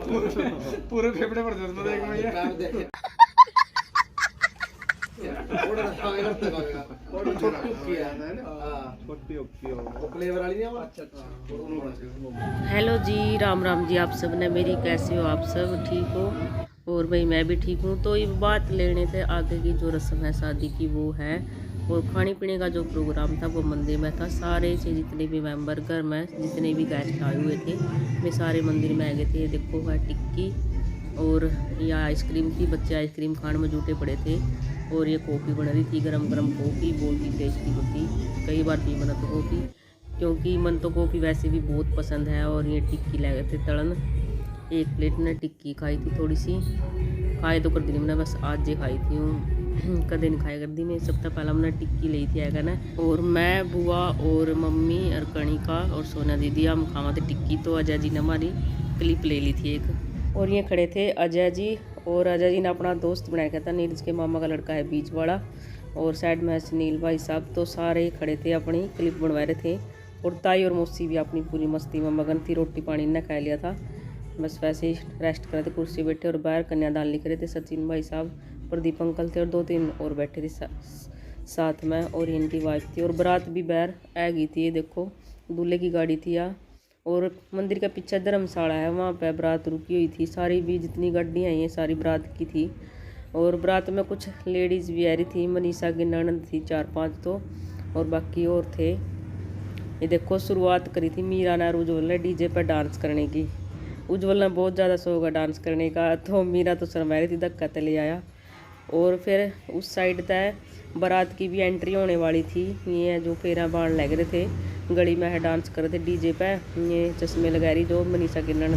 पूरे फेफड़े भर जाते हैं एक में हेलो जी, राम राम जी। आप सब ने मेरी कैसे हो? आप सब ठीक हो? और भाई मैं भी ठीक हूँ। तो ये बात लेने थे आगे की जो रस्म है शादी की वो है, और खाने पीने का जो प्रोग्राम था वो मंदिर में था। सारे से जितने भी मेंबर घर में जितने भी गेस्ट आए हुए थे वे सारे मंदिर में आ गए थे। देखो है टिक्की और यह आइसक्रीम थी, बच्चे आइसक्रीम खाने में जुटे पड़े थे। और ये कॉफ़ी बन रही थी, गरम गरम कॉफ़ी बहुत ही टेस्टी होती। कई बार पी मैंने तो कॉफ़ी, क्योंकि मन तो कॉफ़ी वैसे भी बहुत पसंद है। और ये टिक्की ले गए थे तड़न, एक प्लेट ने टिक्की खाई थी थोड़ी सी। खाए तो कर दी मैंने, बस आज ही खाई थी हूँ, कदे नहीं खाया कर दी मैं। सबसे पहला मैंने टिक्की ली थी है ना। और मैं बुआ और मम्मी और कणिका और सोना दीदी हम खावा थे टिक्की। तो अजय जी ने हमारी क्लिप ले ली थी एक। और ये खड़े थे अजय जी, और अजय जी ने अपना दोस्त बनाया क्या था, नीरज के मामा का लड़का है बीच वाला। और साइड में सुनील भाई साहब। तो सारे खड़े थे अपनी क्लिप बनवा रहे थे। और ताई और मौसी भी अपनी पूरी मस्ती में मगन थी। रोटी पानी ने खा लिया था, बस वैसे ही रेस्ट कर रहे थे, कुर्सी बैठे। और बाहर कन्यादान लिख रहे थे सचिन भाई साहब, प्रदीप अंकल थे और 2-3 और बैठे थे साथ में। और इनकी वाइफ थी। और बारात भी बाहर आ गई थी। ये देखो दूल्हे की गाड़ी थी यहाँ। और मंदिर के पीछे धर्मशाला है, वहाँ पे बारात रुकी हुई थी। सारी भी जितनी गाड़ियाँ हैं ये सारी बारात की थी। और बारात में कुछ लेडीज़ भी आ रही थी, मनीषा की ननद थी 4-5 तो, और बाकी और थे। ये देखो शुरुआत करी थी मीरा ने और उज्ज्वल ने डीजे पर डांस करने की। उज्ज्वल ने बहुत ज़्यादा शौक है डांस करने का, तो मीरा तो शर्मा रही थी, धक्का ते ले आया। और फिर उस साइड तय बारात की भी एंट्री होने वाली थी। ये जो फेरा बाण लग रहे थे, गली में है डांस कर रहे थे डीजे पे। ये चश्मे लगा रही जो मनीषा किन्नर।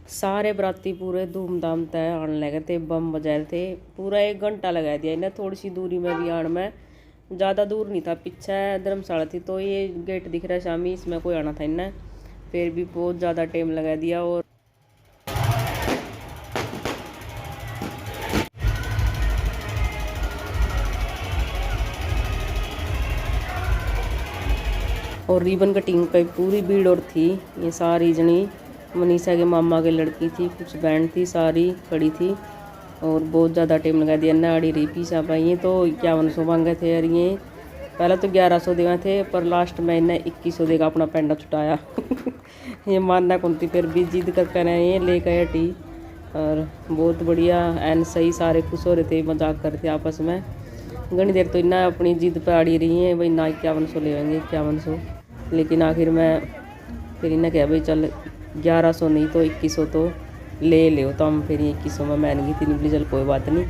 सारे बराती पूरे धूमधाम तय आने लगे थे, बम बजा रहे थे। पूरा 1 घंटा लगा दिया इन्हें थोड़ी सी दूरी में भी आने में। ज़्यादा दूर नहीं था, पीछे धर्मशाला थी। तो ये गेट दिख रहा है शामी, इसमें कोई आना था इन्हें, फिर भी बहुत ज़्यादा टाइम लगा दिया। और रिबन कटिंग पे पूरी भीड़ और थी। ये सारी जनी मनीषा के मामा के लड़की थी, कुछ बैंड थी, सारी खड़ी थी। और बहुत ज़्यादा टाइम लगा दिया ना। आड़ी रही पीछा पाई तो 5100 मांगे थे। और ये पहले तो 1100 देगा थे, पर लास्ट में इन्हें 2100 देगा अपना पेंडा छुटाया। ये मानना कौन थी, फिर भी जिद करके ये ले गए टी। और बहुत बढ़िया एन सही, सारे खुश हो रहे थे, मजाक करते आपस में। घनी देर तो इन्हें अपनी जिद पर आड़ी रही है भाई ना 5100 लेंगे 5100। लेकिन आखिर में फिर इन्हें कहा भाई चल 1100 नहीं तो 2100 तो ले लो। तो हम फिर 2100 में मान गई थी, निकली चल कोई बात नहीं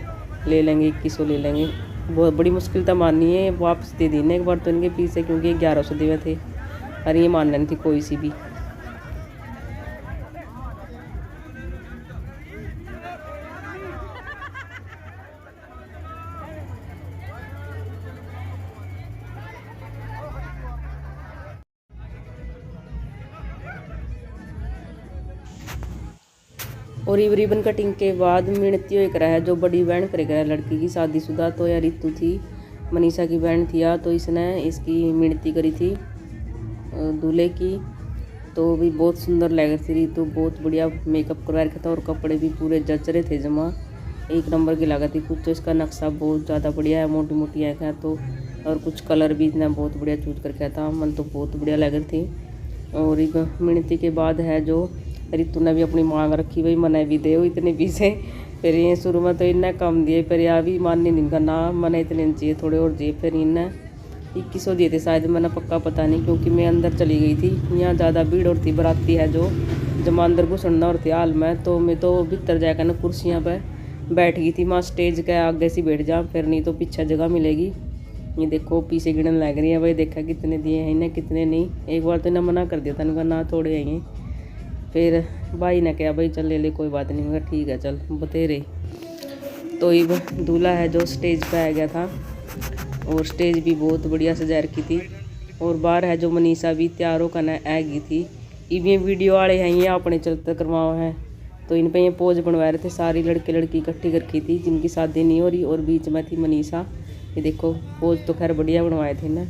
ले लेंगे 2100 ले लेंगे। बहुत बड़ी मुश्किल था माननी है, वापस दे दी ना एक बार तो इनके पीछे, क्योंकि 1100 देवे थे और ये मानना नहीं थी कोई सी भी। और ये रिबन कटिंग के बाद मिणती हुई करा है, जो बड़ी बहन करेगा लड़की की शादीशुदा। तो यार रितु थी, मनीषा की बहन थी या, तो इसने इसकी मिणती करी थी दूल्हे की। तो भी बहुत सुंदर लग रही थी रितु, बहुत बढ़िया मेकअप करवा रखा था। और कपड़े भी पूरे जच रहे थे जमा, एक नंबर की लागत थी। कुछ तो इसका नक्शा बहुत ज़्यादा बढ़िया है, मोटी मोटी है तो। और कुछ कलर भी इतना बहुत बढ़िया चूज करके था, मन तो बहुत बढ़िया लग रही थी। और एक मिणती के बाद है जो रितु ने भी अपनी मांग रखी, भाई मने भी दे इतने पीछे। फिर ये शुरू में तो इन्हें कम दिए, फिर यह भी मानने नहीं करना, मने इतने चाहिए थोड़े और चाहिए। फिर इन्हें 2100 दिए थे शायद, मैंने पक्का पता नहीं, क्योंकि मैं अंदर चली गई थी। यहाँ ज़्यादा भीड़ और थी, बराती है जो जब अंदर घुसना और थी हाल में। तो मैं तो भीतर जाकर ना कुर्सियाँ पर बैठ गई थी, वहाँ स्टेज के आगे से बैठ जा, फिर नहीं तो पीछे जगह मिलेगी। ये देखो पीछे गिनन लग रही है भाई, देखा कितने दिए हैं इन्हें कितने नहीं। एक बार तो इन्हें मना कर दिया था, इनका ना थोड़े आएंगे। फिर भाई ने कहा भाई चल ले ले कोई बात नहीं, मगर ठीक है चल बतेरे। तो ये दूल्हा है जो स्टेज पे आ गया था, और स्टेज भी बहुत बढ़िया सजा रखी थी। और बाहर है जो मनीषा भी तैयार होकर आ गई थी। ये वीडियो वाले हैं ये अपने चलते करवाओ हैं, तो इन पे ये पोज बनवा रहे थे। सारी लड़के लड़की इकट्ठी रखी थी जिनकी शादी नहीं हो रही, और बीच में थी मनीषा। ये देखो पोज तो खैर बढ़िया बनवाए थे ना।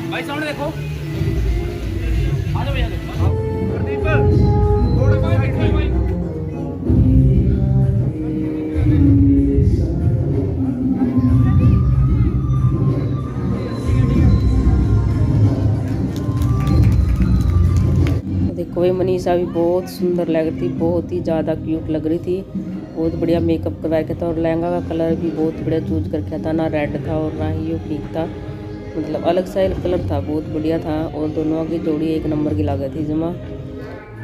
भाई सामने देखो, आ जाओ भैया, प्रदीप थोड़ा सा बैठो भाई। देखो ये मनीषा भी बहुत सुंदर लग रही थी, बहुत ही ज़्यादा क्यूट लग रही थी। बहुत बढ़िया मेकअप करवा के था, और लहंगा का कलर भी बहुत बढ़िया चूज करके था, ना रेड था और ना ही ये पिंक था, मतलब अलग सा कलर था, बहुत बढ़िया था। और दोनों की जोड़ी एक नंबर की लागत थी जमा,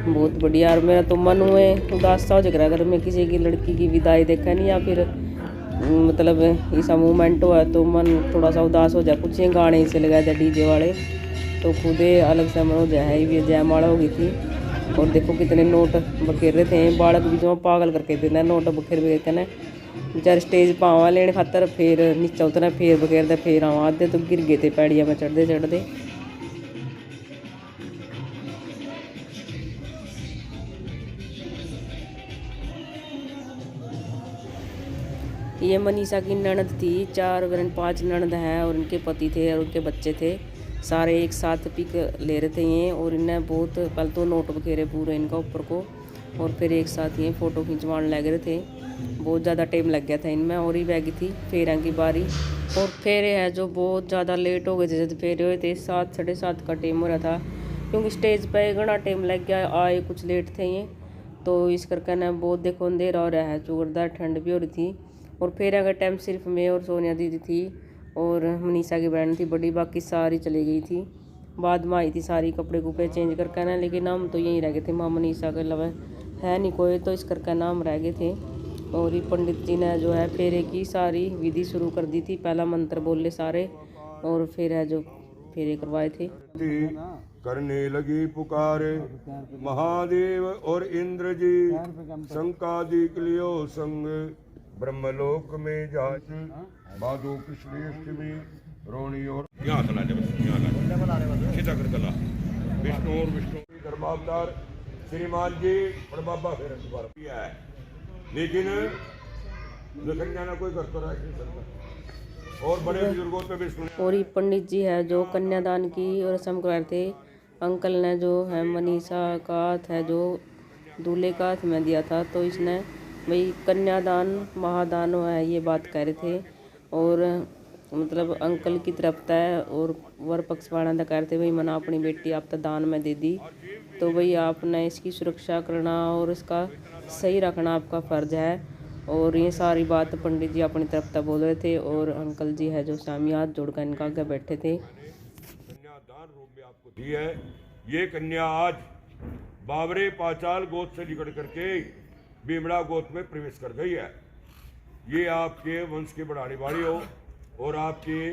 बहुत बढ़िया। और मेरा तो मन हुए उदास सा हो जाएगा अगर मैं किसी की लड़की की विदाई देखा नहीं, या फिर मतलब ऐसा मूवमेंट हुआ तो मन थोड़ा सा उदास हो जाए। कुछ ये गाने से लगाए थे डीजे वाले, तो खुद ही अलग से मन हो जाए। ये जयमाला हो गई थी, और देखो कितने नोट बखेर रहे थे, बालक भी जो पागल करके देना नोट बखेर बखेर के ना। बेचारे स्टेज पावा लेने खातर फिर नीचा उतरा, फिर बखेरते फिर आवा, आधे तो गिर गए थे पैड़िया में चढ़ते चढ़ते। ये मनीषा की ननद थी, 4 वरन 5 ननद हैं, और उनके पति थे और उनके बच्चे थे। सारे एक साथ पिक ले रहे थे ये, और इन्हें बहुत पल तो नोट बखेरे पूरे इनका ऊपर को, और फिर एक साथ ये फ़ोटो खिंचवाने लग रहे थे। बहुत ज़्यादा टाइम लग गया था इनमें, और ही बैगी थी फेरा की बारी। और फेरे है जो बहुत ज़्यादा लेट हो गए थे, जब फेरे हुए थे 7 साढ़े 7 का टाइम हो रहा था, क्योंकि स्टेज पर घना टाइम लग गया, आए कुछ लेट थे ये, तो इस करके ना बहुत देखो अंधेरा हो रहा है, जोरदार ठंड भी हो रही थी। और फेरा का टाइम सिर्फ मैं और सोनिया दीदी थी और मनीषा की बहन थी बड़ी, बाकी सारी चली गई थी। बाद में आई थी सारी कपड़े कुपड़े चेंज करके ना, लेकिन हम तो यहीं रह गए थे, माँ मनीषा के अलावा है नहीं कोई, तो इस करके नाम रह गए थे। और ये पंडित जी ने जो है फेरे की सारी विधि शुरू कर दी थी। पहला मंत्र बोले सारे, और फिर है जो फेरे करवाए थे। करने लगी पुकारे महादेव और इंद्र जी, संकादिक लियो संग ब्रह्मलोक में जाच, बादो कृष्ण में रोणी। और यहाँ चला जाए, यहाँ सीधा कर गला विष्णु और विष्णु धर्मावतार श्रीमान जी और बाबा फिर किया है, लेकिन ना कोई कर तो रहा है, और बड़े बुजुर्गों पे भी सुने। और ये पंडित जी है जो कन्यादान की रस्म कर रहे थे। अंकल ने जो है मनीषा का हाथ है जो दूल्हे का हाथ में दिया था, तो इसने भाई कन्यादान महादान है ये बात कह रहे थे। और मतलब अंकल की तरफ तय और वर पक्ष वाला कह रहे थे भाई मना अपनी बेटी आप तो दान में दे दी, तो भाई आपने इसकी सुरक्षा करना और इसका सही रखना आपका फ़र्ज है। और ये सारी बात पंडित जी अपनी तरफ तक बोल रहे थे, और अंकल जी है जो सामी हाथ जोड़कर इनका आगे बैठे थे। कन्यादान रूप में आपको दी है। ये कन्या आज बाबरे पाचाल गोद से निकल करके बीमड़ा गोद में प्रवेश कर गई है। ये आपके वंश की बढ़ाने वाली हो और आपके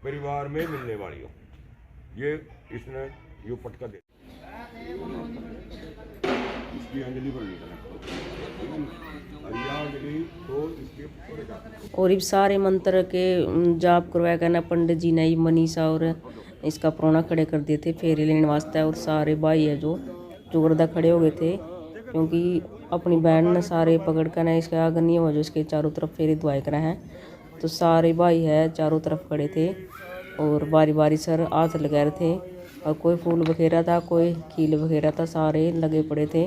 परिवार में मिलने वाली हो। ये इसने यू पटका दे इसकी अंजलि पर और इस सारे मंत्र के जाप करवाया करना पंडित जी ने मनीषा और इसका प्रोना खड़े कर दिए थे फेरे लेने वास्ते। और सारे भाई है जो जोरदा खड़े हो गए थे, क्योंकि अपनी बहन ने सारे पकड़ कर ना इसका आगे नहीं हुआ जो इसके चारों तरफ फेरे दुआए करा है। तो सारे भाई है चारों तरफ खड़े थे और बारी बारी सर हाथ लगा रहे थे, और कोई फूल बखेरा था कोई खील बखेरा था, सारे लगे पड़े थे।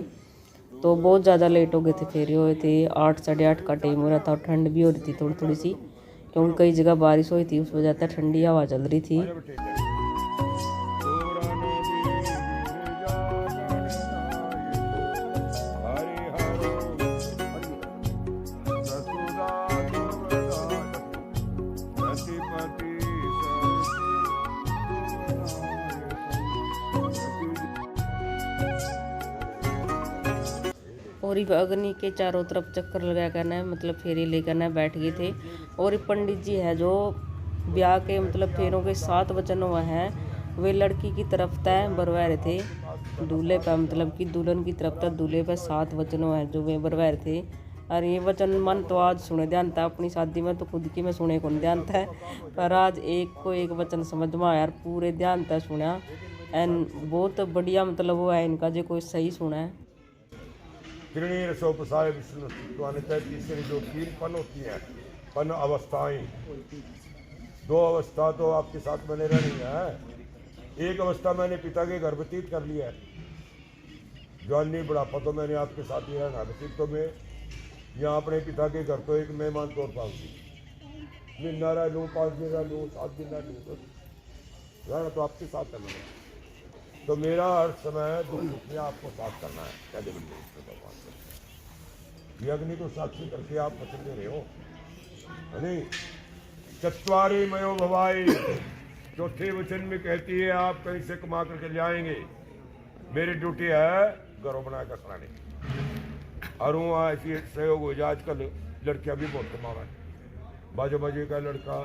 तो बहुत ज़्यादा लेट हो गए थे, फेरे हुए थे 8 साढ़े 8 का टाइम हो रहा था, और ठंड भी हो रही थी थोड़ी थोड़ी सी, क्योंकि कई जगह बारिश हुई थी, उस वजह से ठंडी हवा चल रही थी। और अग्नि के चारों तरफ चक्कर लगा करना है, मतलब फेरे लेकर ना बैठ गए थे। और पंडित जी है जो ब्याह के मतलब फेरों के 7 वचन हुआ है, वे लड़की की तरफ तय बरवा रहे थे दूल्हे पर, मतलब कि दुल्हन की तरफ तक दूल्हे पर 7 वचन हुआ है जो वे बरवा रहे थे। और ये वचन मन तो आज सुने ध्यान था, अपनी शादी में तो खुद की मैं सुने कौन ध्यान था, पर आज एक को एक वचन समझ में आया, पूरे ध्यान था सुना। एंड बहुत बढ़िया मतलब वो है इनका जो कोई सही सुना है। त्रिणी रसोपसाय विष्णु तीसरी जो 3 पन होती है, पन अवस्थाएं, 2 अवस्था तो आपके साथ बने रहनी है। एक अवस्था मैंने पिता के घर व्यतीत कर लिया है, जवानी बुढ़ापा तो मैंने आपके साथ ही रहना। व्यतीत तो मैं यहाँ अपने पिता के घर तो एक मेहमान तौर पर आऊँगी, महीना रह लूँ, 5 दिन रह लूँ, 7 दिन रह लूँ, रहना तो आपके साथ है मैंने। तो मेरा हर समय दुख में आपको साथ करना है। क्या दे भगवान से ये अग्नि को साक्षी करके आप वचन दे रहे हो, है नहीं? चत्वारी मयो भवाई, चौथे वचन में कहती है आप कहीं से कमा करके ले आएंगे, मेरी ड्यूटी है घरों बना कर खिलाने की। और वहाँ ऐसी सहयोग हो जाए, आजकल लड़कियाँ भी बहुत कमावा है, बाजो बाजू का लड़का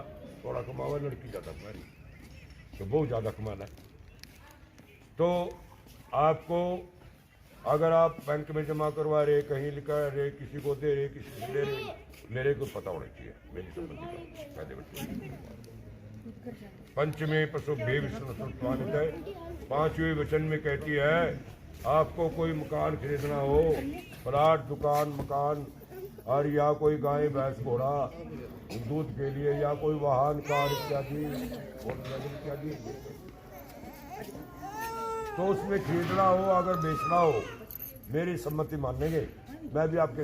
थोड़ा कमावा, लड़की ज़्यादा कमा रही, तो बहुत ज़्यादा कमाना है। तो आपको अगर आप बैंक में जमा करवा रहे, कहीं लिखा रहे, किसी को दे रहे, किसी को दे रहे, मेरे को पता होना चाहिए, मेरी संबंधी का। पंचमे पशुभ्य विष्णु संस्वानित है, 5वें वचन में कहती है आपको कोई मकान खरीदना हो, प्लाट, दुकान, मकान, और या कोई गाय भैंस घोड़ा दूध के लिए, या कोई वाहन कार इत्यादि इत्यादि, तो उसमें खरीदना हो, अगर बेचना हो, मेरी सम्मति मानेंगे, मैं भी आपके।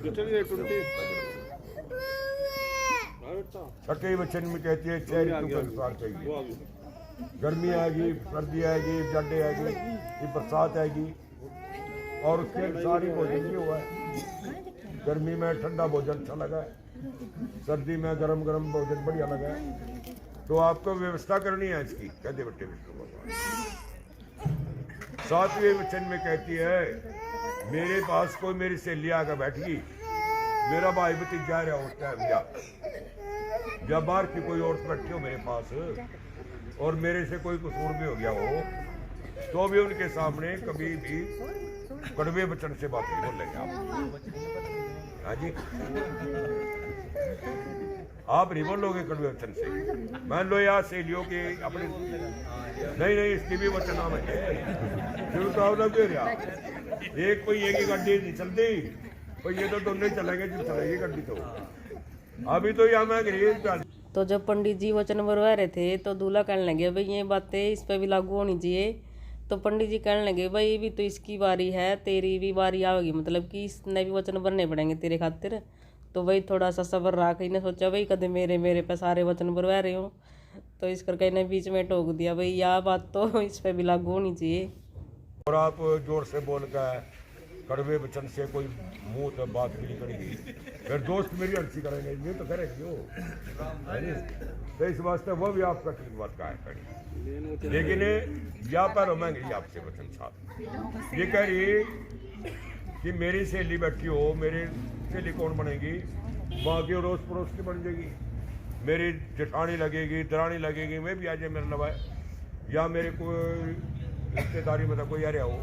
छठे वचन में कहती है 6 ऋतु के अनुसार चाहिए, गर्मी आएगी, सर्दी आएगी, जड्डे आएगी, बरसात आएगी, और उसके अनुसार ही भोजन भी हुआ है। गर्मी में ठंडा भोजन अच्छा लगा है, सर्दी में गरम गरम भोजन बढ़िया लगा है, तो आपको व्यवस्था करनी है इसकी। कहते बट्टे विष्णु भगवान। 7वें वचन में कहती है मेरे पास कोई मेरी सहेली आकर बैठ गई, मेरा भाई भतीजा रहा उस टाइम, या बाहर की कोई औरत बैठी हो मेरे पास, और मेरे से कोई कसूर भी हो गया हो, तो भी उनके सामने कभी भी कड़वे वचन से बात नहीं बोलेंगे आप। हाँ जी, आप नहीं बोलोगे कड़वे वचन से। मान लो यार सहेलियों के अपने, नहीं इसकी भी वचन नाम है, एक पहिए की गाड़ी नहीं चलती, पहिए तो दोनों ही चलेंगे जब चलेगी गाड़ी। तो अभी तो यहाँ मैं गरीब। तो जब पंडित जी वचन भरवा रहे थे तो दूल्हा कहने लगे भाई ये बातें इस पर भी लागू होनी चाहिए। तो पंडित जी कहने लगे भाई भी तो इसकी बारी है, तेरी भी बारी आएगी, मतलब कि इसने भी वचन भरने पड़ेंगे तेरे खातिर। तो वही थोड़ा सा सब्र रहा, इन्हें सोचा भाई कदे मेरे पे सारे वचन भरवा रहे हो, तो इस करके इन्हें बीच में टोक दिया भाई यह बात तो इस पर भी लागू होनी चाहिए। और आप जोर से बोल कर कड़वे वचन से कोई मुंह तो बात नहीं करेगी, फिर दोस्त मेरी अर्जी करेंगे, ये तो करेगी वो, तो इस वास्ते वो भी आपका ठीक बात का है। लेकिन व्यापार मांगे आपसे वचन साहब, ये कह रही कि मेरी सहेली बैठी हो, मेरी सहेली कौन बनेगी, वहाँ की अड़ोस पड़ोस की बन जाएगी, मेरी जेठानी लगेगी, दरानी लगेगी, मैं भी आ जाए मेरा नवा, या मेरे कोई रिश्तेदारी में कोई आ रहा हो,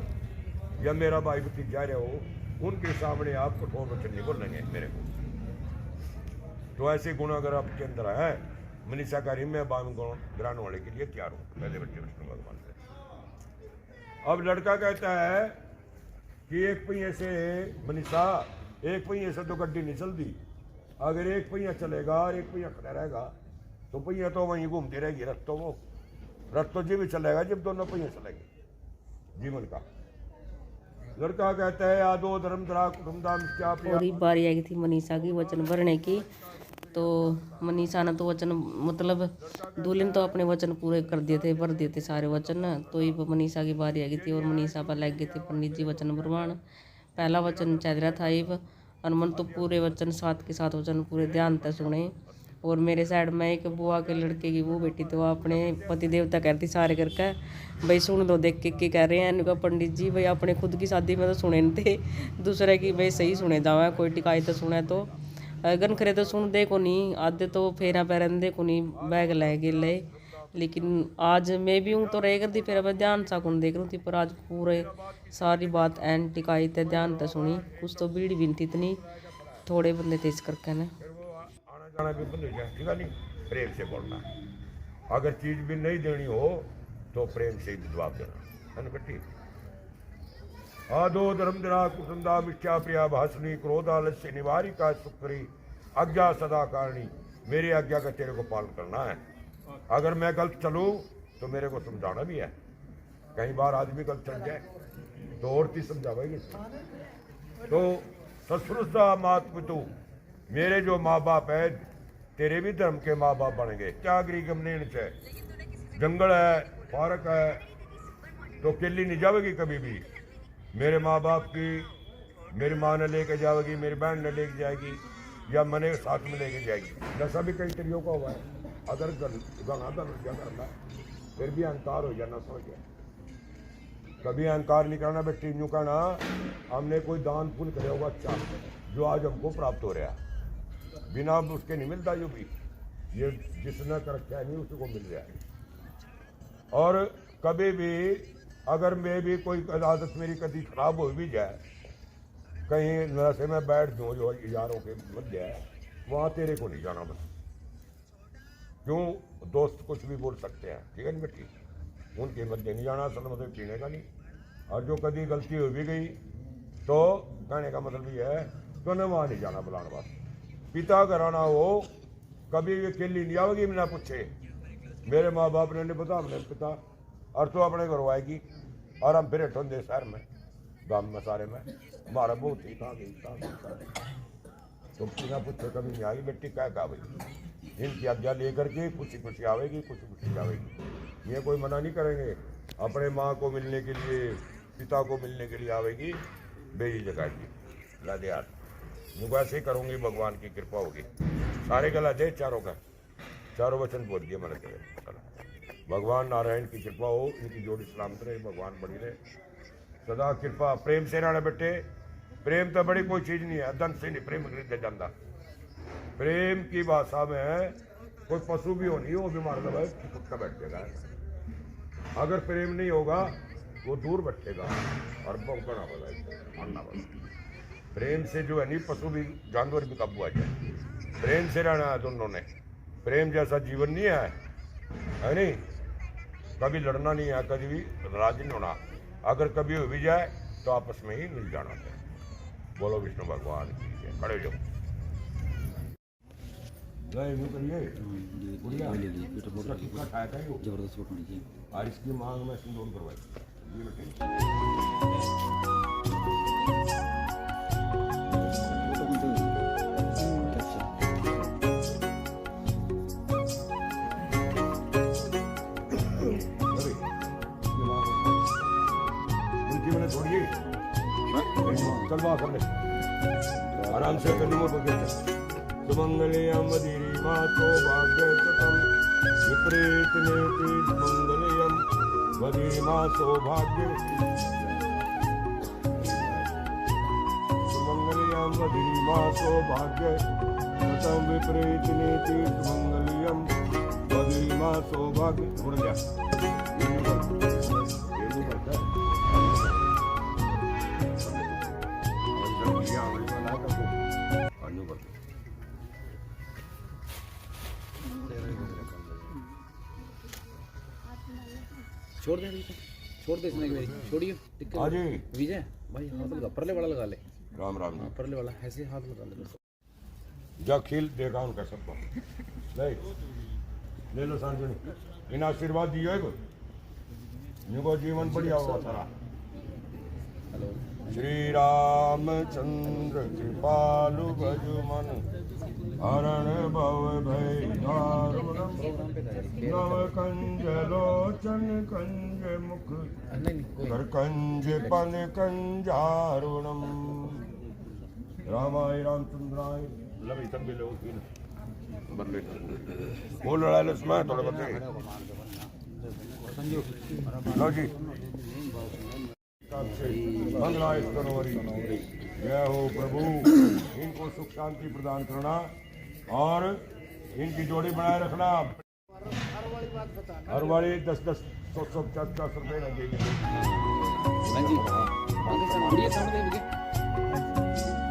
या मेरा भाई भतीजा रहा हो, उनके सामने आप कठोर वचन नहीं बोलेंगे मेरे को। तो ऐसे गुण अगर आपके अंदर है, मनीषा कह रही मैं बाम गुण गिराने वाले के लिए तैयार हूँ, पहले बच्चे विष्णु भगवान से। अब लड़का कहता है कि एक पहिए से मनीषा, एक पहिए से तो गड्डी नहीं चलती, अगर एक पहिया चलेगा और एक पहिया खड़ा रहेगा तो पहिया तो वहीं घूमती रहेगी, रथ तो जी भी चलेगा जब दोनों पहिया चलेंगे जीवन का। लड़का कहता है आदो धर्म धरा कुटुम्बधाम क्या। और ही बारी आई थी मनीषा की वचन भरने की, तो मनीषा ने तो वचन मतलब दूल्हे ने तो अपने वचन पूरे कर दिए थे, भर दिए थे सारे वचन। तो ये मनीषा की बारी आई थी और मनीषा पर लग गए थे पंडित जी वचन भरवान। पहला वचन चल रहा था ये, और मन तो पूरे वचन साथ के साथ वचन पूरे ध्यान तक सुने। और मेरे साइड में एक बुआ के लड़के की वो बेटी, तो अपने पति देवता कहती सारे करके भाई सुन दो देख के कह रहे हैं इनका पंडित जी भाई अपने खुद की शादी में तो सुने नहीं थे, दूसरे की भाई सही सुने जावा, कोई टिकाई तो सुने तो गन करे तो सुन दे को नहीं, आधे तो फेरा पैरन दे को नहीं बैग ले। लेकिन आज मैं भी हूँ तो रह कर दी फिर मैं ध्यान सा कौन देख रही थी, पर आज पूरे सारी बात एन टिकाई थे ध्यान तो सुनी, कुछ तो बीड़ी भी थी इतनी। थोड़े बंदे थे इस करके ना। फिर वो आना जाना भी बंद हो जाए, ठीक है नहीं। प्रेम से बोलना, अगर चीज भी नहीं देनी हो तो प्रेम से भी जवाब देना, है ना बेटी। आदो धर्म दरा कुसुंदा मिथ्या प्रिया भाषणी क्रोधा लस्य निवारिका सुखरी आज्ञा सदा कारणी। मेरी आज्ञा का तेरे को पालन करना है। अगर मैं गलत चलूं तो मेरे को समझाना भी है। कई बार आदमी गलत चल जाए तो और चीज समझावेगी। तो ससुरसा मात पितु, मेरे जो माँ बाप है तेरे भी धर्म के माँ बाप बनेंगे। क्या गमनेण से जंगल है, पार्क है, तो केली नहीं जाएगी कभी भी। मेरे माँ बाप की मेरी माँ ने लेके जाएगी, मेरी बहन ने लेके जाएगी, या मने साथ में लेके जाएगी। नशा भी कई तरीकों का हुआ है। अगर गाना करना फिर भी अहंकार हो जाना, समझ गया। कभी अहंकार नहीं करना बेटी। यूँ कहना हमने कोई दान पुण्य करे होगा अच्छा, जो आज हमको प्राप्त हो रहा है, बिना उसके नहीं मिलता। जो भी ये जिसने कर रखा है नहीं उसको मिल रहा है। और कभी भी अगर मैं भी कोई आदत मेरी कभी खराब हो भी जाए, कहीं नशे में बैठ दूँ जो यारों के मत जाए, वहाँ तेरे को नहीं जाना बस। क्यों? दोस्त कुछ भी बोल सकते हैं, ठीक है नहीं बेटी। उनके मध्य नहीं जाना, असल मतलब पीने का नहीं। और जो कभी गलती हो भी गई तो कहने का मतलब ये है तो न वहाँ नहीं जाना बुलाने बस। पिता कराना हो कभी भी अकेली नहीं आवेगी बिना पूछे। मेरे माँ बाप ने नहीं पता, हमने पिता और तो अपने घर आएगी और हम फिर ठंडे शहर में गाँव में सारे में हमारा बहुत ही था तो बिना पूछे कभी नहीं आएगी बेटी। क्या भाई इनकी आज्ञा लेकर के खुशी खुशी आवेगी, खुशी खुशी जाएगी। ये कोई मना नहीं करेंगे। अपने माँ को मिलने के लिए, पिता को मिलने के लिए आवेगी बेरी जगह की लादेहात। यूँ वैसे ही करूँगी, भगवान की कृपा होगी। सारे गला दे चारों का, चारों वचन बोल दिए मैंने तेरे। भगवान नारायण की कृपा हो, इनकी जोड़ी सलामत रहे, भगवान बड़ी रहे सदा कृपा। प्रेम से रहना बेटे। प्रेम तो बड़ी कोई चीज़ नहीं है, धन से नहीं प्रेम खरीदा जाता। प्रेम की भाषा में कोई पशु भी होनी हो, बीमार दबा कुत्ता बैठ जाएगा। अगर प्रेम नहीं होगा वो दूर बैठेगा और भौंकना पड़ेगा, मानना पड़ेगा। प्रेम से जो है नहीं पशु भी, जानवर भी काबू आ जाए। प्रेम से रहना है दोनों ने। प्रेम जैसा जीवन नहीं है नहीं। कभी लड़ना नहीं है, कभी भी नाराज नहीं होना। अगर कभी हो भी जाए तो आपस में ही मिल जाना चाहिए। बोलो विष्णु भगवान की जय। खड़े हो जबरदस्त फोटो लीजिए। और इसकी मांग में सिंदूर करवाई। उनकी मैंने छोड़िए, चलवा कर ले आराम से कदमों पर सुमंगलियम धीरीमा सौभाग्य सतम विपरीत नेति मंगलियम वधीमा सौभाग्य सुमंगलियम वधीमा सौभाग्य सतम विपरीत नेति मंगलियम वधीमा सौभाग्य। उड़ गया छोड़ दे, छोड़ दे इसने छोड़िए। हाँ जी विजय भाई हाथ लगा, परले वाला लगा ले। राम राम जी। परले वाला ऐसे हाथ लगा ले। जब खिल देखा उनका सबको नहीं ले लो सांजनी, इन आशीर्वाद दियो है इनको जीवन बढ़िया होगा सारा। श्री रामचंद्र कृपालु भजुमन हरण भव भय दारुणम नव कंज लोचन कंज मुख कर कंज पन कंजारुणम। रामाय रामचंद्राय लवी सब लोग बदले वो लड़ा लो इसमें थोड़ा बदले लो जी। मंगलाय करोरी जय हो प्रभु। इनको सुख शांति प्रदान करना और इनकी जोड़ी बनाए रखना। हर वाली 10-10 100-100 रुपये लगेगी।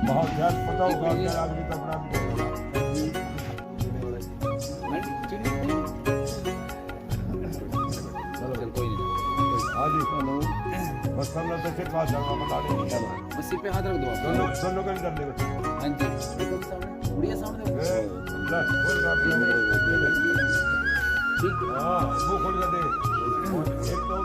बहुत ध्यान पता होगा क्या आदमी का अपराध हाँ जी बस सब लोग से पास जाऊंगा बता देंगे बस सिर पे हाथ रख दो आप दोनों का कर देगा हाँ जी एकदम सामने बुढ़िया सामने ठीक हाँ वो खोल कर दे एक तो